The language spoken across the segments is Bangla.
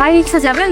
ভাই রিক্সা যাবেন?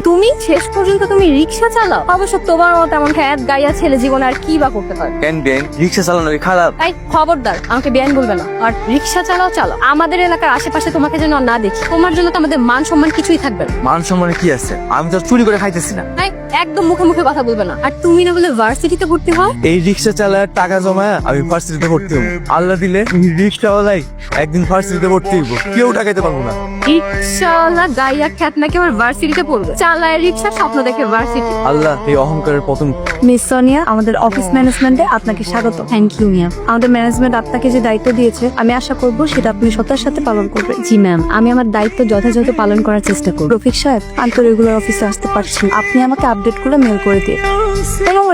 তুমি শেষ পর্যন্ত তুমি রিক্সা চালাও? অবশ্য তোমার মতো এমন খ্যাত গাইয়া ছেলে জীবনে আর কি বা করতে পারে। কেন বেন রিক্সা চালানো কি খারাপ? তাই খবরদার আমাকে বেআইন বলবে না। আর রিক্সা চালাও চালাও, আমাদের এলাকার আশেপাশে তোমাকে যেন না দেখি। তোমার জন্য তো আমাদের মান সম্মান কিছুই থাকবে না। মান সম্মানে কি আছে? আমি তো চুরি করে খাইতেছি না। তাই একদম মুখে মুখে কথা বলবে না। আর তুমি না বলে ভার্সিটিতে ভর্তি হয়? এই রিক্সা চালায় টাকা জমায় আমি ভার্সিটিতে ভর্তি হবো। আল্লাহ দিলে রিক্সাওয়ালাই একদিন ভার্সিটিতে ভর্তি হইব, কেউ টাকাইতে পারবো না। রিক্সাওয়ালা গাইয়া খ্যাত নাকি আবার ভার্সিটিতে পড়বে? চালায় রিক্সা, স্বপ্ন দেখে ভার্সিটি। আল্লাহ এই অহংকারের পতন। মিস সোনিয়া, আমাদের অফিস ম্যানেজমেন্টে আপনাকে স্বাগত। থ্যাংক ইউ মিয়া। আমাদের ম্যানেজমেন্ট আপনাকে যে দায়িত্ব দিয়েছে, আমি আশা করব সেটা আপনি সত্তার সাথে পালন করবেন। জি ম্যাম, আমি আমার দায়িত্ব যথাযথ পালন করার চেষ্টা করব। রফিক সাহেব, আমি তো রেগুলার অফিসে আসতে পারছি না। আপনি আমাকে আপডেট করে মেল করে দিয়ে।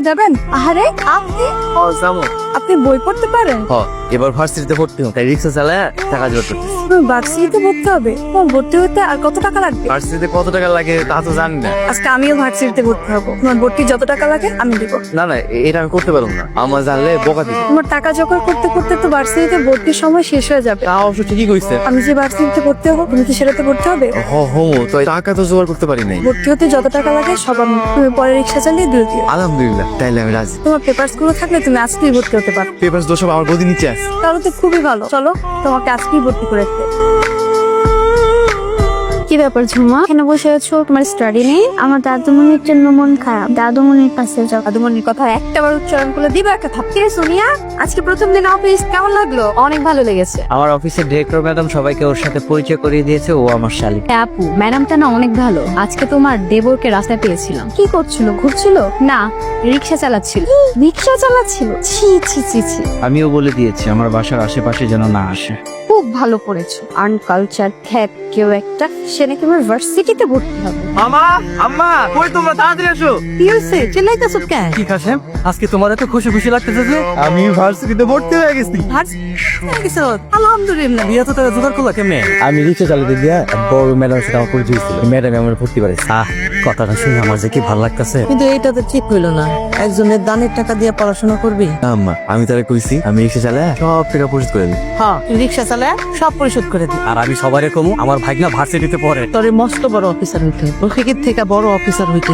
যাবেন? আহারে আপনি আপনি বই পড়তে পারেন? এবার ভার্সিটিতে ভর্তি হবো, তাই রিক্সা চালায় টাকা জোগাড় করতেছি। ভার্সিটিতে ভর্তি হবে? ভর্তি হতে আর কত টাকা লাগবে? ভার্সিটিতে কত টাকা লাগে তা তো জানি না। আজকে আমিও ভার্সিটিতে ভর্তি হবো। তোমার ভর্তি যত টাকা লাগে আমি দিব। না না, এটা আমি করতে পারবো না। আমার জানলে বকা দিবে। তোমার টাকা জোগাড় করতে করতে তো ভার্সিটিতে ভর্তির সময় শেষ হয়ে যাবে। তা অবশ্য ঠিকই কইছে। আমি যে ভার্সিটিতে ভর্তি হবো, তুমি কি সেটাতে ভর্তি হবে? তো টাকা তো জোগাড় করতে পারি নাই। ভর্তি হতে যত টাকা লাগে সব আমি। তুমি পরে রিক্সা চালিয়ে দিয়ে দিও। আলহামদুলিল্লাহ, তাইলে আমি রাজি। তোমার পেপারস গুলো থাকলে তুমি আজকেই ভর্তি হতে পারো। পেপারস তো সব আমার গদি নিচে আছে। তাহলে তো খুবই ভালো। চলো তোমাকে আজকেই ভর্তি করে দিতে। কি ব্যাপার ঝুমা, এখানে বসে আছো? তোমার স্টাডি নেই? আমার দাদুমণির জন্য মন খারাপ, দাদুমণির কাছে যাও। দাদুমণির কথা একটাবার উচ্চারণ করলে দিবা একটা থাপকে। সোনিয়া, আজকে প্রথম দিন অফিস কেমন লাগলো? অনেক ভালো লেগেছে। আমার অফিসের ডিরেক্টর ম্যাডাম সবাইকে ওর সাথে পরিচয় করিয়ে দিয়েছে, ও আমার শালিক। আপু, ম্যাডামটা না অনেক ভালো। আজকে তোমার দেবরকে রাস্তায় পেয়েছিলাম। কি করছিল? ঘুরছিল? না, রিক্সা চালাচ্ছিল। রিক্সা চালাচ্ছিল? ছি ছি ছি ছি। আমিও বলে দিয়েছি আমার বাসার আশেপাশে যেন না আসে। খুব ভালো করেছো। আনকালচার খ্যাত কেউ একটা, সে নাকি আমার ভার্সিটিতে ভর্তি হবে। আম্মা আম্মা কই তোমরা, তাড়াতাড়ি আসো। কি হয়েছে? চিল্লাইতেছো কেন? কি কাশেম, আজকে তোমার এত খুশি খুশি লাগতেছে যে? আমি ভার্সিটিতে ভর্তি হয়ে গেছি। আলহামদুলিল্লাহ। বিয়ে তো তারা জোগাড় করলা কেমনে? আমি রিক্সা চালাতে গিয়া বড় ম্যাডামের সাথে আমার পরিচয় ছিল। ম্যাডাম আমার ভর্তি করেছে। কথাটা শুনে আমার যে কি ভালো লাগতেছে। কিন্তু এইটা তো ঠিক হইলো না। একজনের দানের টাকা দিয়ে পড়াশোনা করবি? আম্মা আমি তারা কইছি আমি রিক্সা চালায় সব টাকা পরিশোধ করে দিই। হ্যাঁ, রিক্সা চালায় সব পরিশোধ করে দি। আর আমি সবারে কমু আমার ভাগনা ভার্সিটিতে পড়ে। তোরে মস্ত বড় অফিসার হইতে, রফিকের থেকে বড় অফিসার হইতে।